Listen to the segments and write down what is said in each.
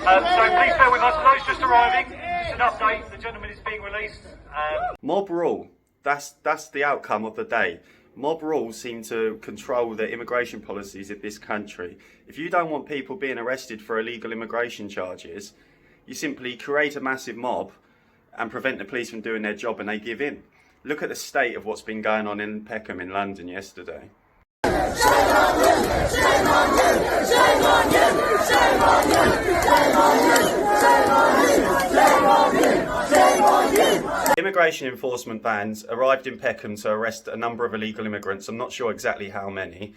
So please bear with us. For those just arriving, it's an update. The gentleman is being released. Mob rule. That's the outcome of the day. Mob rule seem to control the immigration policies of this country. If you don't want people being arrested for illegal immigration charges, you simply create a massive mob and prevent the police from doing their job, and they give in. Look at the state of what's been going on in Peckham in London yesterday. Shame on you! Shame on you! Shame on you! Shame on you! Shame on you! Shame on you! Shame on you! Shame on you! Immigration enforcement vans arrived in Peckham to arrest a number of illegal immigrants. I'm not sure exactly how many,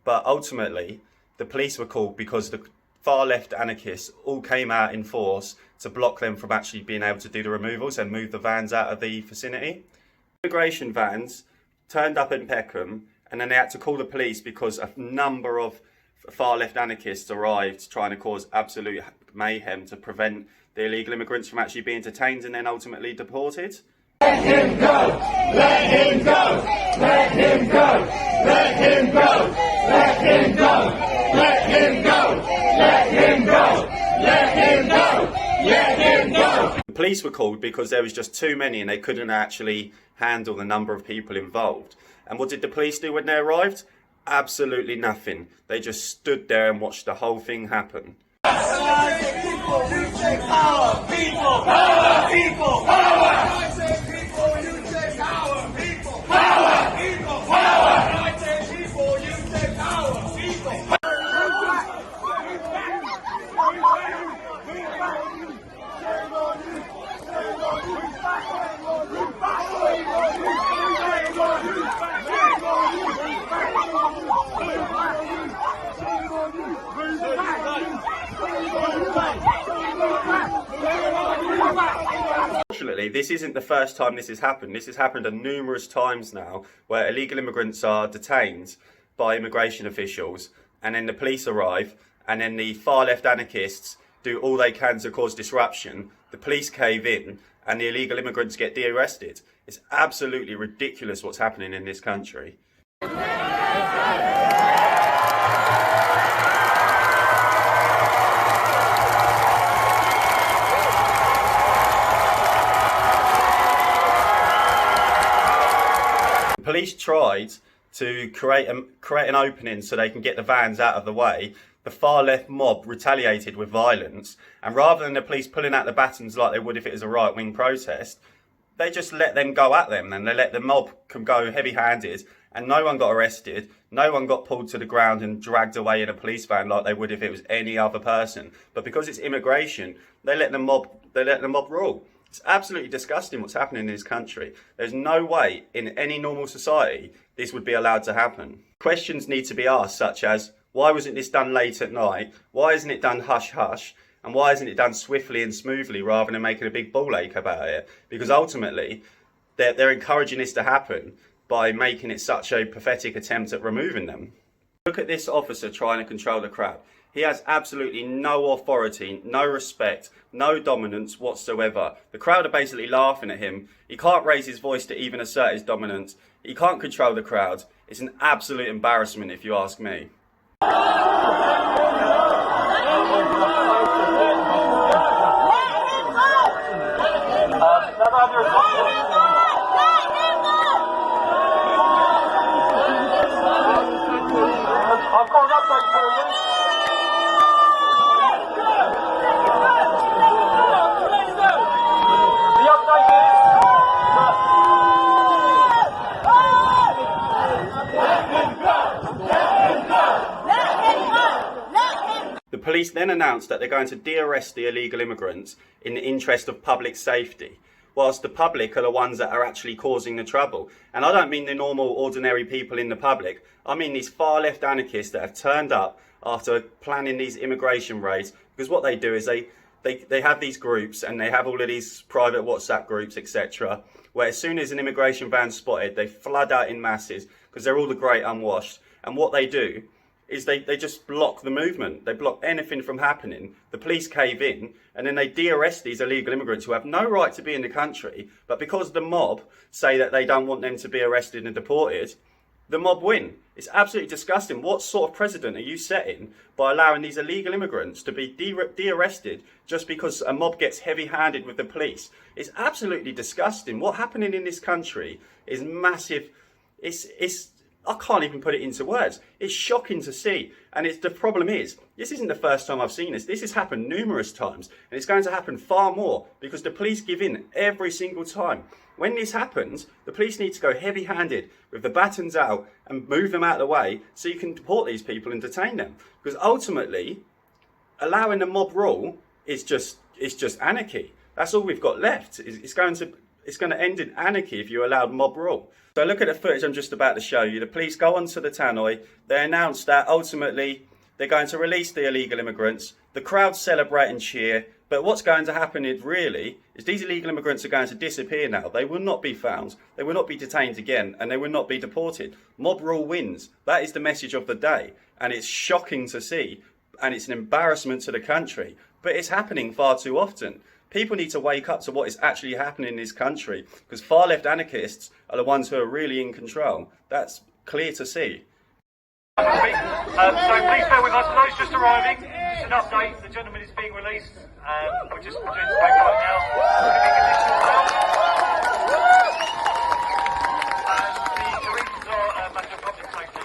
but ultimately the police were called because the far left anarchists all came out in force to block them from actually being able to do the removals and move the vans out of the vicinity. Immigration vans turned up in Peckham, and then they had to call the police because a number of far left anarchists arrived trying to cause absolute mayhem to prevent the illegal immigrants from actually being detained and then ultimately deported. Let him go! Let him go! Let him go! Let him go! Let him go! Let him go! Let him go! Let him go! Let him go! The police were called because there was just too many and they couldn't actually handle the number of people involved. And what did the police do when they arrived? Absolutely nothing. They just stood there and watched the whole thing happen. People, you take power! People! Power! People! Power! I say people, you take power! People! Power! People! Power! I say people, you take power! People! Unfortunately, this isn't the first time this has happened. This has happened numerous times now, where illegal immigrants are detained by immigration officials, and then the police arrive, and then the far left anarchists do all they can to cause disruption. The police cave in, and the illegal immigrants get de-arrested. It's absolutely ridiculous what's happening in this country. The police tried to create an opening so they can get the vans out of the way. The far left mob retaliated with violence, and rather than the police pulling out the batons like they would if it was a right-wing protest, they just let them go at them, and they let the mob go heavy-handed, and no one got arrested, no one got pulled to the ground and dragged away in a police van like they would if it was any other person. But because it's immigration, they let the mob rule. It's absolutely disgusting what's happening in this country. There's no way in any normal society this would be allowed to happen. Questions need to be asked, such as, why wasn't this done late at night? Why isn't it done hush-hush? And why isn't it done swiftly and smoothly rather than making a big ball ache about it? Because ultimately, they're encouraging this to happen by making it such a pathetic attempt at removing them. Look at this officer trying to control the crowd. He has absolutely no authority, no respect, no dominance whatsoever. The crowd are basically laughing at him. He can't raise his voice to even assert his dominance. He can't control the crowd. It's an absolute embarrassment if you ask me. I've got an update for you. The update is... The police then announced that they're going to de-arrest the illegal immigrants in the interest of public safety, whilst the public are the ones that are actually causing the trouble. And I don't mean the normal, ordinary people in the public. I mean these far left anarchists that have turned up after planning these immigration raids, because what they do is they have these groups, and they have all of these private WhatsApp groups, etc., where as soon as an immigration van's spotted, they flood out in masses, because they're all the great unwashed. And what they do is they just block the movement. They block anything from happening. The police cave in, and then they de-arrest these illegal immigrants who have no right to be in the country, but because the mob say that they don't want them to be arrested and deported, the mob win. It's absolutely disgusting. What sort of precedent are you setting by allowing these illegal immigrants to be de-arrested just because a mob gets heavy-handed with the police? It's absolutely disgusting. What's happening in this country is massive. I can't even put it into words. It's shocking to see. And the problem is, this isn't the first time I've seen this. This has happened numerous times. And it's going to happen far more because the police give in every single time. When this happens, the police need to go heavy-handed with the batons out and move them out of the way so you can deport these people and detain them. Because ultimately, allowing the mob rule is just anarchy. That's all we've got left. It's going to end in anarchy if you allow mob rule. So look at the footage I'm just about to show you. The police go onto the tannoy. They announce that ultimately they're going to release the illegal immigrants. The crowd celebrate and cheer. But what's going to happen is these illegal immigrants are going to disappear now. They will not be found. They will not be detained again. And they will not be deported. Mob rule wins. That is the message of the day. And it's shocking to see. And it's an embarrassment to the country. But it's happening far too often. People need to wake up to what is actually happening in this country, because far left anarchists are the ones who are really in control. That's clear to see. So please bear with us. For those just arriving, it's an update. The gentleman is being released. We're just doing the paperwork now. It's going to be conditional bail. The reasons are a matter of public safety.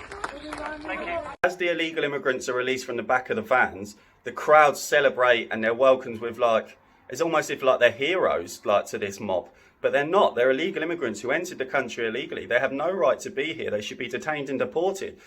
Thank you. As the illegal immigrants are released from the back of the vans, the crowds celebrate and they're welcomed with it's almost if they're heroes to this mob. But they're not. They're illegal immigrants who entered the country illegally. They have no right to be here. They should be detained and deported.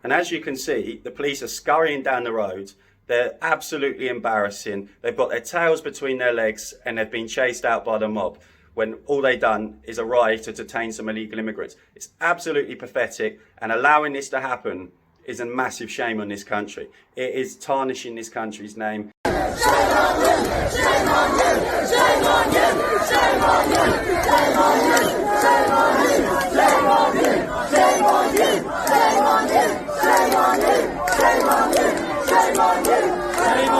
And as you can see, the police are scurrying down the road. They're absolutely embarrassing. They've got their tails between their legs and they've been chased out by the mob when all they've done is arrive to detain some illegal immigrants. It's absolutely pathetic, and allowing this to happen is a massive shame on this country. It is tarnishing this country's name. Shame on you! Shame on you! Shame on you! Shame on you! Shame on you! Shame on you! Shame on you! Shame on you! Shame on you! Shame on you! Shame on you! Shame on you! Shame on you!